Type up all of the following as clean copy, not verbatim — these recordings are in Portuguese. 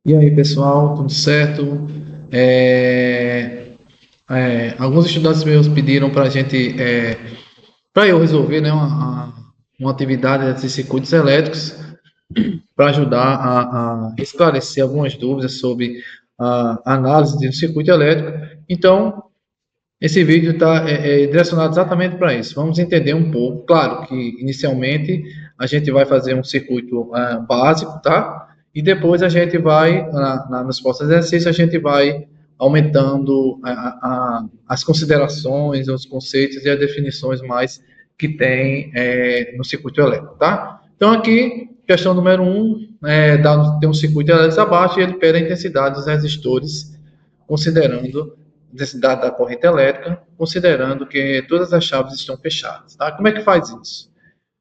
E aí, pessoal, tudo certo? Alguns estudantes meus pediram para a gente, para eu resolver, né, uma atividade de circuitos elétricos para ajudar a esclarecer algumas dúvidas sobre a análise de um circuito elétrico. Então, esse vídeo está direcionado exatamente para isso. Vamos entender um pouco. Claro que inicialmente a gente vai fazer um circuito básico, tá? E depois a gente vai, nos próximos exercícios, a gente vai aumentando as considerações, os conceitos e as definições mais que tem no circuito elétrico, tá? Então aqui, questão número 1, tem um circuito elétrico abaixo e ele pede a intensidade dos resistores, considerando intensidade da corrente elétrica, considerando que todas as chaves estão fechadas. Tá? Como é que faz isso?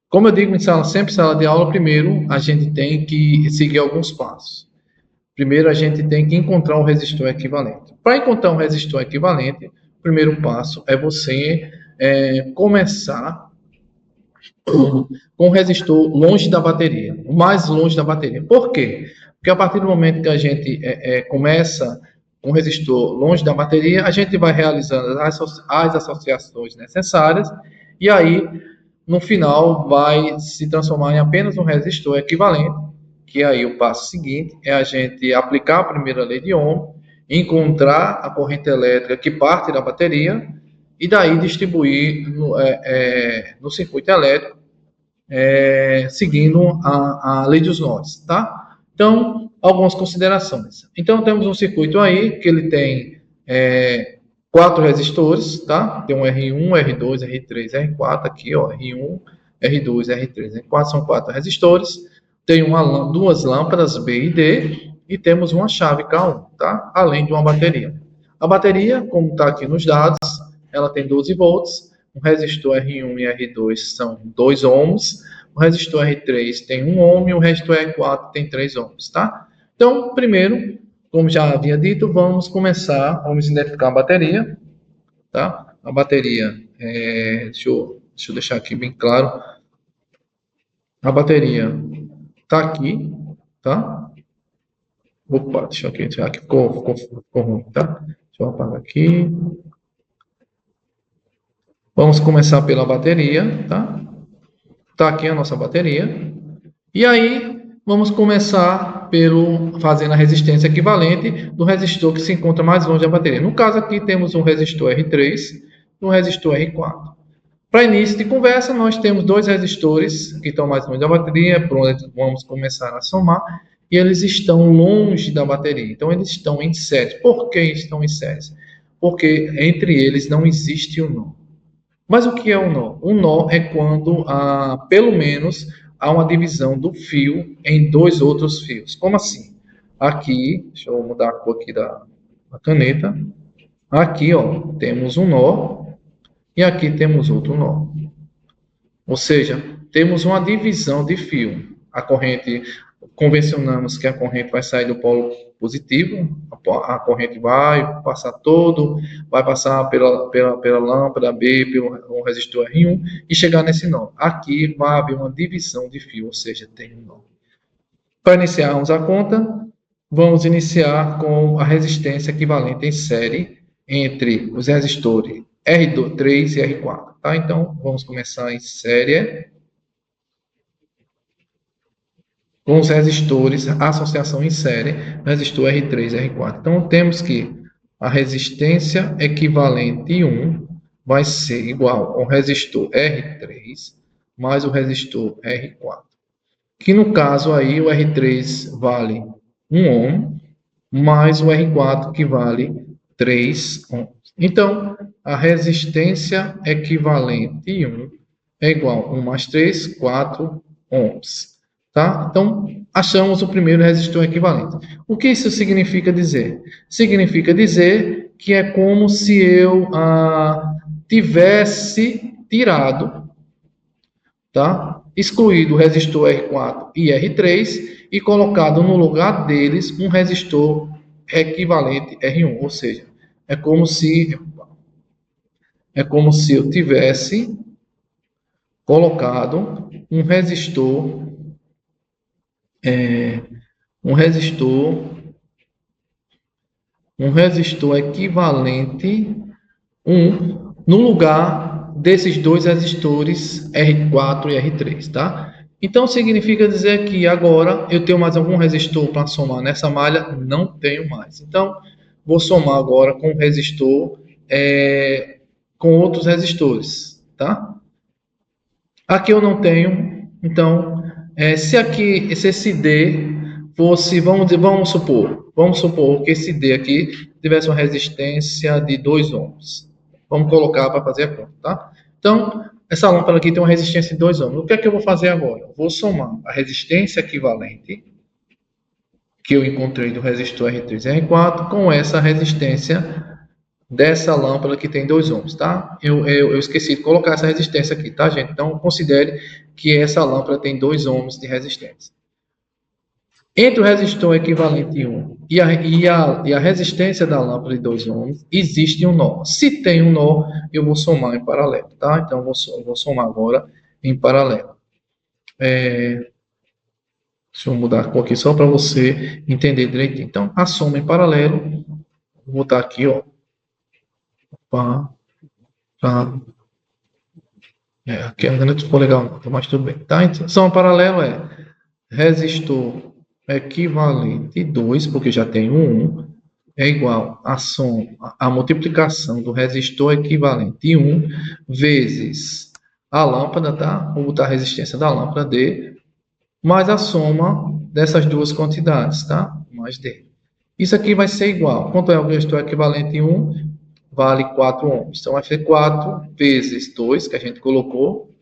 Como eu digo sempre em sala de aula, primeiro a gente tem que seguir alguns passos. Primeiro a gente tem que encontrar um resistor equivalente. Para encontrar um resistor equivalente, o primeiro passo é você começar com o resistor longe da bateria, o mais longe da bateria. Por quê? Porque a partir do momento que a gente começa com o resistor longe da bateria, a gente vai realizando as associações necessárias e aí, no final, vai se transformar em apenas um resistor equivalente, que aí o passo seguinte é a gente aplicar a primeira lei de Ohm, encontrar a corrente elétrica que parte da bateria e daí distribuir no circuito elétrico seguindo a lei dos nós, tá? Então, algumas considerações. Então, temos um circuito aí que ele tem quatro resistores, tá? Tem um R1, R2, R3, R4 aqui, ó, R1, R2, R3, R4 são quatro resistores. Tem duas lâmpadas B e D e temos uma chave K1, tá? Além de uma bateria. A bateria, como está aqui nos dados, ela tem 12 volts. O resistor R1 e R2 são 2 ohms. O resistor R3 tem 1 ohm e o resistor R4 tem 3 ohms, tá? Então, primeiro, como já havia dito, vamos identificar a bateria, tá? A bateria, deixa eu deixar aqui bem claro. A bateria está aqui, tá? Opa, deixa eu tirar aqui, ficou ruim, tá? Deixa eu apagar aqui. Vamos começar pela bateria, tá? Tá aqui a nossa bateria. E aí, vamos começar fazendo a resistência equivalente do resistor que se encontra mais longe da bateria. No caso aqui, temos um resistor R3 e um resistor R4. Para início de conversa, nós temos dois resistores que estão mais longe da bateria, por onde vamos começar a somar, e eles estão longe da bateria. Então, eles estão em série. Por que estão em série? Porque entre eles não existe o nó. Mas o que é um nó? Um nó é quando, pelo menos, há uma divisão do fio em dois outros fios. Como assim? Aqui, deixa eu mudar a cor aqui da caneta. Aqui, ó, temos um nó e aqui temos outro nó. Ou seja, temos uma divisão de fio. A corrente, convencionamos que a corrente vai sair do polo positivo, a corrente vai passar vai passar pela lâmpada B, pelo resistor R1 e chegar nesse nó. Aqui vai haver uma divisão de fio, ou seja, tem um nó. Para iniciarmos a conta, vamos iniciar com a resistência equivalente em série entre os resistores R3 e R4. Tá? Então, vamos começar em série com os resistores, a associação em série, resistor R3 e R4. Então, temos que a resistência equivalente 1 vai ser igual ao resistor R3 mais o resistor R4. Que no caso aí o R3 vale 1 ohm, mais o R4 que vale 3 ohms. Então, a resistência equivalente 1 é igual a 1 mais 3, 4 ohms. Tá? Então, achamos o primeiro resistor equivalente. O que isso significa dizer? Significa dizer que é como se eu tivesse tirado, tá? Excluído o resistor R4 e R3 e colocado no lugar deles um resistor equivalente R1, ou seja, é como se eu tivesse colocado um resistor um resistor equivalente 1 no lugar desses dois resistores R4 e R3, tá? Então, significa dizer que agora eu tenho mais algum resistor para somar nessa malha? Não tenho mais. Então, vou somar agora com o resistor, com outros resistores, tá? Aqui eu não tenho, então, se aqui, se esse D fosse, vamos supor que esse D aqui tivesse uma resistência de 2 ohms. Vamos colocar para fazer a conta, tá? Então, essa lâmpada aqui tem uma resistência de 2 ohms. O que é que eu vou fazer agora? Eu vou somar a resistência equivalente que eu encontrei do resistor R3 e R4 com essa resistência dessa lâmpada que tem 2 ohms, tá? Eu esqueci de colocar essa resistência aqui, tá, gente? Então, considere que essa lâmpada tem 2 ohms de resistência. Entre o resistor equivalente 1 e a resistência da lâmpada de 2 ohms, existe um nó. Se tem um nó, eu vou somar em paralelo, tá? Então, eu vou somar agora em paralelo. Deixa eu mudar a cor aqui só para você entender direitinho. Então, a soma em paralelo, vou botar aqui, ó. Pá, pá. Aqui ainda não ficou legal, não, mas tudo bem. Tá? Então, soma paralelo é resistor equivalente 2, porque já tem um 1, é igual a soma, a multiplicação do resistor equivalente 1 vezes a lâmpada, tá? Vou botar a resistência da lâmpada D, mais a soma dessas duas quantidades, tá? Mais D. Isso aqui vai ser igual. Quanto é o resistor equivalente 1? Vale 4 ohms. Então, vai ser 4 vezes 2, que a gente colocou,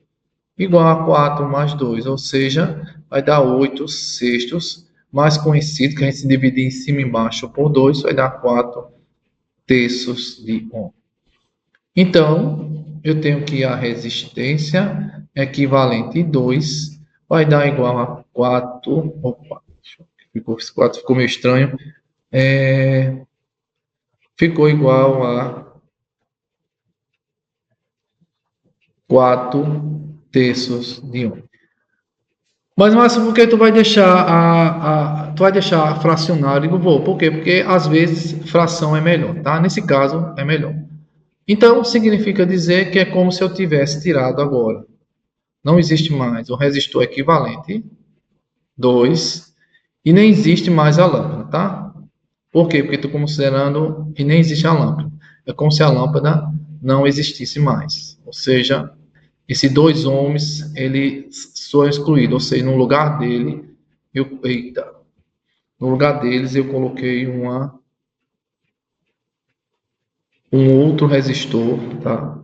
igual a 4 mais 2, ou seja, vai dar 8 sextos, mais conhecido, que a gente dividir em cima e embaixo por 2, vai dar 4 terços de ohm. Então, eu tenho que a resistência equivalente 2 vai dar igual a 4, opa, ficou meio estranho, ficou igual a 4 terços de ohm. Mas, Márcio, por que tu vai deixar tu vai deixar fracionário? Eu digo, vou. Por quê? Porque às vezes fração é melhor, tá? Nesse caso é melhor. Então, significa dizer que é como se eu tivesse tirado agora. Não existe mais o resistor equivalente 2 e nem existe mais a lâmpada, tá? Por quê? Porque estou considerando que nem existe a lâmpada. É como se a lâmpada não existisse mais. Ou seja, esse 2 ohms, ele só é excluído. Ou seja, no lugar dele, no lugar deles eu coloquei um outro resistor, tá?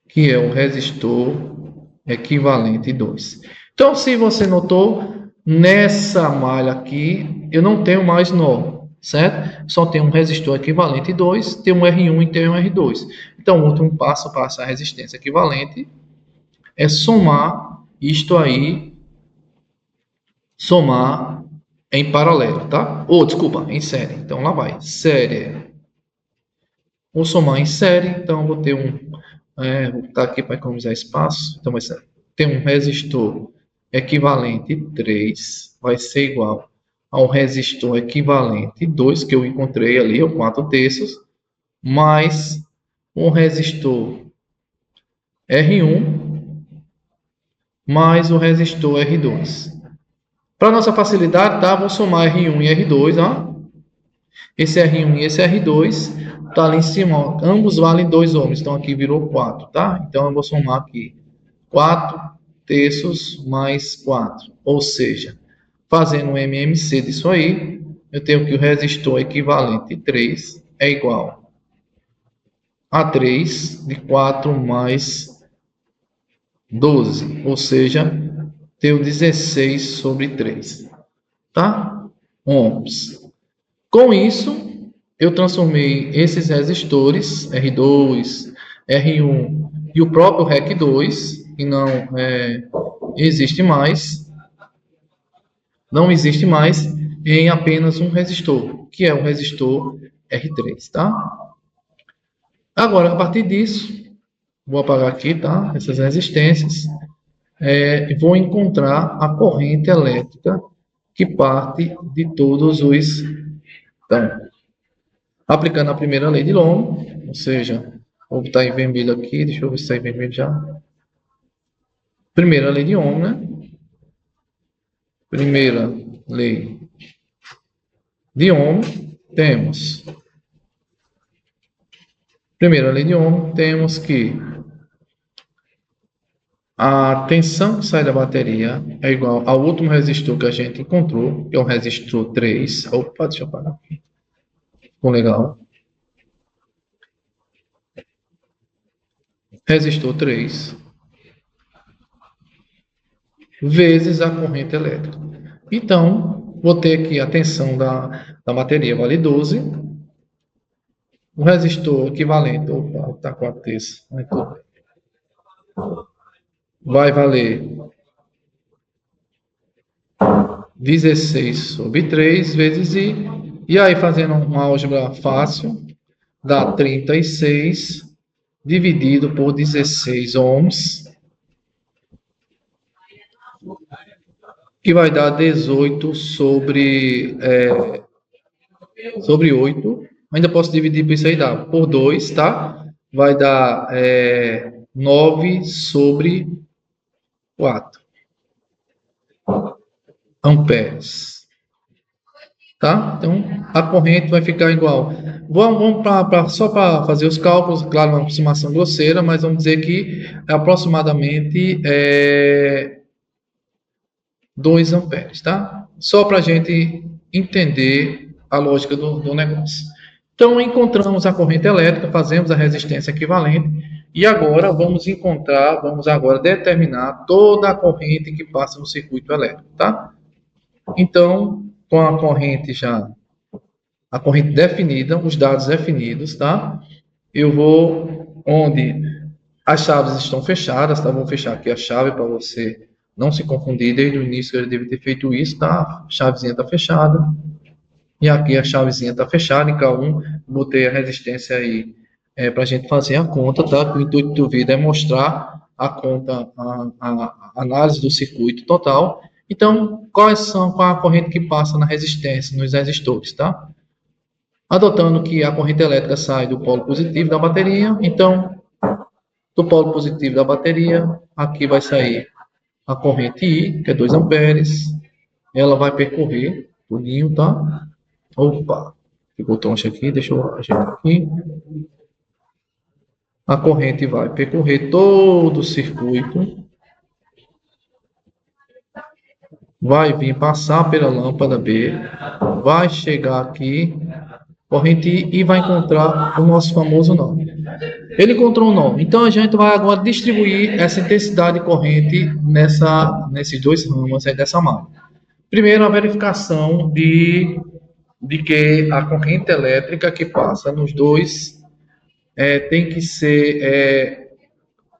Que é o resistor equivalente 2. Então, se você notou, nessa malha aqui, eu não tenho mais nó, certo? Só tem um resistor equivalente 2, tem um R1 e tem um R2. Então, o último passo para essa resistência equivalente é somar isto aí, somar em paralelo, tá? Ou, desculpa, em série. Então, lá vai, série. Vou somar em série, então vou ter vou botar aqui para economizar espaço. Então, vai ter um resistor equivalente 3, vai ser igual ao resistor equivalente 2, que eu encontrei ali, o 4 terços, mais um resistor R1, mais o resistor R2. Para nossa facilidade, tá? Vou somar R1 e R2, ó. Esse R1 e esse R2 tá ali em cima, ó. Ambos valem 2 ohms, então aqui virou 4, tá? Então eu vou somar aqui 4 terços mais 4, ou seja, fazendo um MMC disso aí, eu tenho que o resistor equivalente 3 é igual a 3 de 4 mais 12, ou seja, tenho 16 sobre 3, tá? Ohms. Com isso, eu transformei esses resistores, R2, R1 e o próprio REC2, que não existe mais, em apenas um resistor, que é o resistor R3, tá? Agora, a partir disso, vou apagar aqui, tá? Essas resistências, vou encontrar a corrente elétrica que parte de todos os tampos. Aplicando a primeira lei de Ohm, ou seja, vou botar em vermelho aqui, deixa eu ver se está em vermelho já. Primeira lei de Ohm, né? Primeira lei de Ohm, temos. Primeira lei de Ohm, temos que a tensão que sai da bateria é igual ao último resistor que a gente encontrou, que é o resistor 3. Opa, deixa eu apagar aqui. Ficou legal. Resistor 3 vezes a corrente elétrica. Então, vou ter aqui a tensão da bateria vale 12. O resistor equivalente, opa, está 4 terços. Vai valer 16 sobre 3 vezes I. E aí, fazendo uma álgebra fácil, dá 36 dividido por 16 ohms, que vai dar 18 sobre 8. Ainda posso dividir por isso aí, dá por 2, tá? Vai dar 9 sobre 4 amperes. Tá? Então, a corrente vai ficar igual. Vamos só para fazer os cálculos, claro, uma aproximação grosseira, mas vamos dizer que é aproximadamente 2 amperes, tá? Só para a gente entender a lógica do negócio. Então, encontramos a corrente elétrica, fazemos a resistência equivalente, e agora vamos agora determinar toda a corrente que passa no circuito elétrico, tá? Então, com a corrente definida, os dados definidos, tá? Eu vou onde as chaves estão fechadas, tá? Vou fechar aqui a chave para você não se confundir. Desde o início eu deve ter feito isso, tá? A chavezinha está fechada. E aqui a chavezinha está fechada, em K1, botei a resistência aí para a gente fazer a conta, tá? Que o intuito do vídeo é mostrar a conta, a análise do circuito total. Então, qual a corrente que passa na resistência, nos resistores, tá? Adotando que a corrente elétrica sai do polo positivo da bateria, então, do polo positivo da bateria, aqui vai sair a corrente I, que é 2 amperes, ela vai percorrer tudinho, tá? Opa, ficou troncho aqui, deixa eu ajeitar aqui. A corrente vai percorrer todo o circuito, vai vir passar pela lâmpada B, vai chegar aqui, corrente I, e vai encontrar o nosso famoso nó. Ele encontrou um nó. Então a gente vai agora distribuir essa intensidade de corrente nesses dois ramos aí dessa máquina. Primeiro, a verificação de que a corrente elétrica que passa nos dois tem que ser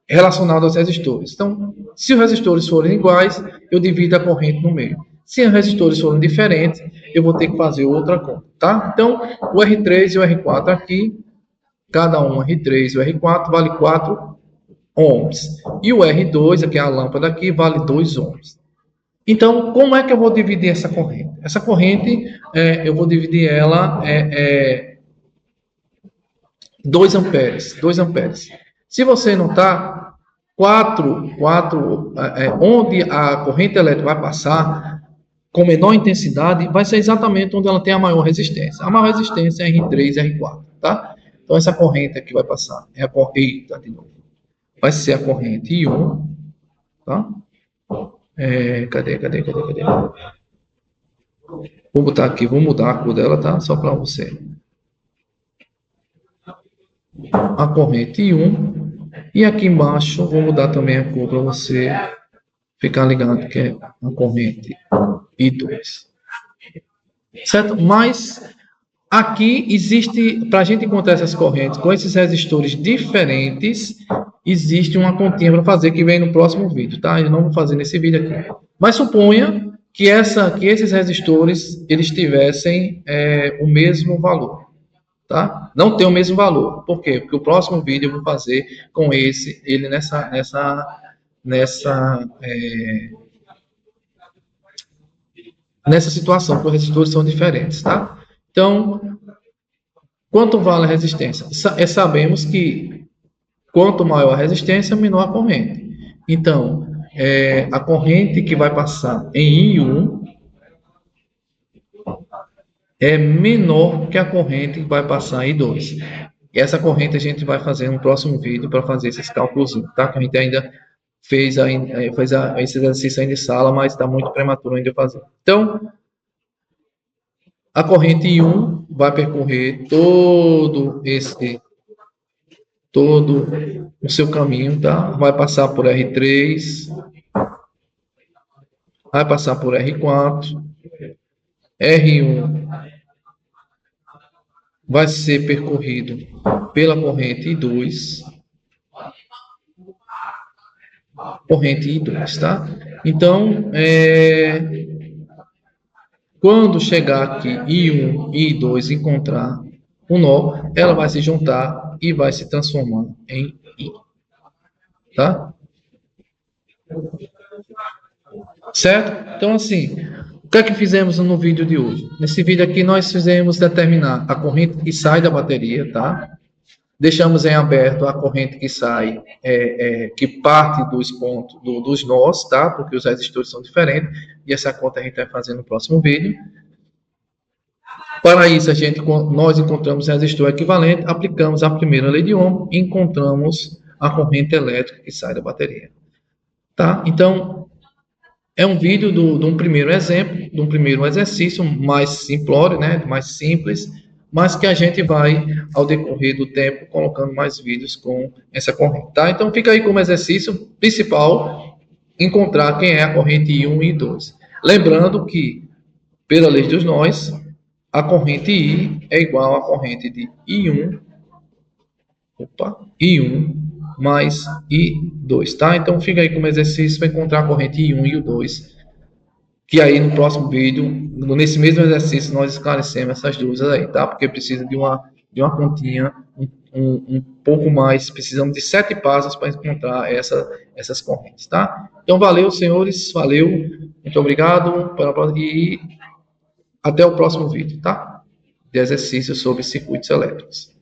relacionada aos resistores. Então, se os resistores forem iguais, eu divido a corrente no meio. Se os resistores forem diferentes, eu vou ter que fazer outra conta, tá? Então, o R3 e o R4 aqui, cada um R3 e o R4 vale 4 ohms. E o R2, aqui é a lâmpada aqui, vale 2 ohms. Então, como é que eu vou dividir essa corrente? Essa corrente, eu vou dividir ela 2 amperes. 2 amperes. Se você notar, onde a corrente elétrica vai passar com menor intensidade, vai ser exatamente onde ela tem a maior resistência. A maior resistência é R3 e R4, tá? Então, essa corrente aqui vai passar. De novo. Vai ser a corrente I1, tá? Cadê? Vou botar aqui, vou mudar a cor dela, tá? Só para você. A corrente I1. E aqui embaixo, vou mudar também a cor para você ficar ligado que é a corrente I2. Certo? Mas aqui existe, para a gente encontrar essas correntes com esses resistores diferentes, existe uma continha para fazer que vem no próximo vídeo, tá? Eu não vou fazer nesse vídeo aqui. Mas suponha que esses resistores eles tivessem o mesmo valor, tá? Não tem o mesmo valor. Por quê? Porque o próximo vídeo eu vou fazer com ele nessa situação, porque os resistores são diferentes, tá? Então, Quanto vale a resistência? Sabemos que quanto maior a resistência, menor a corrente. Então, a corrente que vai passar em I1 é menor que a corrente que vai passar em I2. E essa corrente a gente vai fazer no próximo vídeo para fazer esses cálculos, tá? Que a gente ainda fez esse exercício ainda em sala, mas está muito prematuro ainda fazer. Então, a corrente I1 vai percorrer todo o seu caminho, tá? Vai passar por R3, vai passar por R4, R1 vai ser percorrido pela corrente I2, corrente I2, tá? Então, quando chegar aqui I1 e I2 encontrar um nó, ela vai se juntar e vai se transformar em I, tá? Certo? Então, assim, o que é que fizemos no vídeo de hoje? Nesse vídeo aqui, nós fizemos determinar a corrente que sai da bateria, tá? Deixamos em aberto a corrente que sai, que parte dos pontos, dos nós, tá? Porque os resistores são diferentes, e essa conta a gente vai fazer no próximo vídeo. Para isso, nós encontramos o resistor equivalente, aplicamos a primeira lei de Ohm e encontramos a corrente elétrica que sai da bateria. Tá? Então, é um vídeo de um primeiro exemplo, de um primeiro exercício mais simplório, né? Mais simples, mas que a gente vai, ao decorrer do tempo, colocando mais vídeos com essa corrente. Tá? Então, fica aí como exercício principal, encontrar quem é a corrente I1 e I2. Lembrando que, pela lei dos nós, a corrente I é igual à corrente de I1 mais I2, tá? Então, fica aí como exercício para encontrar a corrente I1 e I2, que aí no próximo vídeo, nesse mesmo exercício, nós esclarecemos essas dúvidas aí, tá? Porque precisa de uma continha um pouco mais, precisamos de 7 passos para encontrar essas correntes, tá? Então, valeu, senhores, valeu, muito obrigado, e até o próximo vídeo, tá? De exercícios sobre circuitos elétricos.